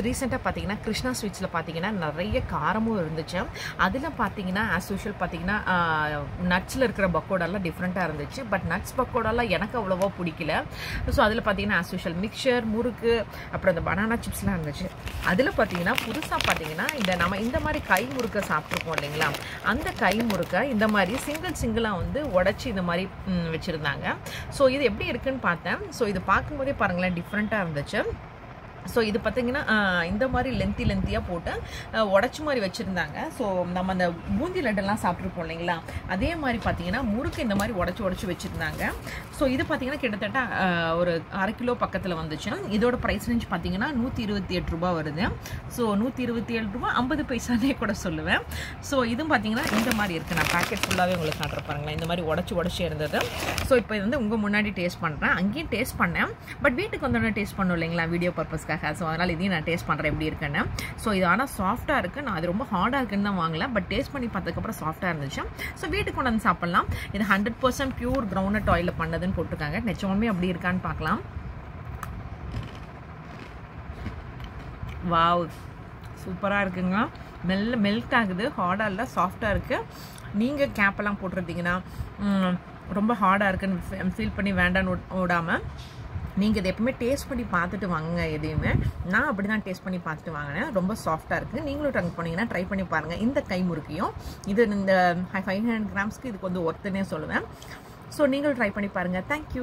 ரீசெண்டாக பார்த்தீங்கன்னா கிருஷ்ணா ஸ்வீட்ஸில் பார்த்தீங்கன்னா நிறைய காரமும் இருந்துச்சு. அதில் பார்த்தீங்கன்னா ஆஸ் யூஷுவல் பார்த்தீங்கன்னா நட்ஸில் இருக்கிற பக்கோடாலாம் டிஃப்ரெண்ட்டாக இருந்துச்சு. பட் நட்ஸ் பக்கோடாலாம் எனக்கு அவ்வளோவா பிடிக்கல. ஸோ அதில் பார்த்தீங்கன்னா ஆஸ் யூஷுவல் மிக்சர், முறுக்கு, அப்புறம் இந்த பனானா சிப்ஸ்லாம் இருந்துச்சு. அதில் பார்த்தீங்கன்னா புதுசாக பார்த்தீங்கன்னா நம்ம இந்த மாதிரி கை முறுக்கை சாப்பிட்ருக்கோம் இல்லைங்களா, அந்த கை முறுக்கை இந்த மாதிரி சிங்கிளாக வந்து உடச்சி இந்த மாதிரி வச்சுருந்தாங்க. ஸோ இது எப்படி இருக்குன்னு பார்த்தேன். ஸோ இது பார்க்கும்போதே பாருங்களேன் டிஃப்ரெண்ட்டாக இருந்துச்சு. ஸோ இது பார்த்தீங்கன்னா இந்த மாதிரி லென்த்தியாக போட்டு உடச்சி மாதிரி வச்சுருந்தாங்க. ஸோ நம்ம அந்த பூந்தி லட்டெல்லாம் சாப்பிட்ருப்போம் இல்லைங்களா, அதே மாதிரி பார்த்தீங்கன்னா முறுக்கு இந்த மாதிரி உடச்சி வச்சுருந்தாங்க. ஸோ இது பார்த்தீங்கன்னா கிட்டத்தட்ட ஒரு 1/2 கிலோ பக்கத்தில் வந்துச்சு. இதோட ப்ரைஸ் ரேஞ்ச் பார்த்தீங்கன்னா 128 ரூபா வருது. ஸோ 127 ரூபா 50 பைசானே கூட சொல்லுவேன். ஸோ இதுவும் பார்த்தீங்கன்னா இந்த மாதிரி இருக்குது. நான் பேக்கெட் ஃபுல்லாகவே உங்களுக்கு காட்டுற பாருங்களேன், இந்த மாதிரி உடச்சி இருந்தது. ஸோ இப்போ இது வந்து உங்கள் முன்னாடி டேஸ்ட் பண்ணுறேன். அங்கேயும் டேஸ்ட் பண்ணேன், பட் வீட்டுக்கு வந்தோடனே டேஸ்ட் பண்ணோம் இல்லைங்களா வீடியோ பர்பஸ்க்காக. ஸோ அதனால் இதையும் நான் டேஸ்ட் பண்ணுறேன் எப்படி இருக்குன்னு. ஸோ இது ஆனால் சாஃப்டாக இருக்குது. நான் அது ரொம்ப ஹார்டாக இருக்குன்னு தான் வாங்கல, பட் டேஸ்ட் பண்ணி பார்த்ததுக்கப்புறம் சாஃப்டாக இருந்துச்சு. ஸோ வீட்டுக்கு கொண்டு வந்து சாப்பிட்லாம். இது 100% பியூர் கிரவுண்ட்நட் ஆயிலில் பண்ணதுன்னு போட்டிருக்காங்க. நிச்சயமே அப்படி இருக்கான்னு பார்க்கலாம். வாவ், சூப்பராக இருக்குங்க. மெல்ட் ஆகுது, ஹார்டாக இல்லை, சாஃப்டாக இருக்குது. நீங்கள் கேப்பெல்லாம் போட்டிருந்தீங்கன்னா ரொம்ப ஹார்டாக இருக்குன்னு ஃபீல் பண்ணி வேண்டான்னு விடாமல் நீங்கள் இதை எப்பவுமே டேஸ்ட் பண்ணி பார்த்துட்டு வாங்க. எதையுமே நான் அப்படி தான் டேஸ்ட் பண்ணி பார்த்துட்டு வாங்கினேன். ரொம்ப சாஃப்டாக இருக்குது. நீங்களும் ட்ரை பண்ணிங்கன்னா ட்ரை பண்ணி பாருங்கள். இந்த கை முறுக்கையும் இது இந்த 500 கிராம்ஸ்க்கு இதுக்கு வந்து ஒர்த்துன்னே சொல்லுவேன். ஸோ நீங்களும் ட்ரை பண்ணி பாருங்கள். தேங்க்யூ.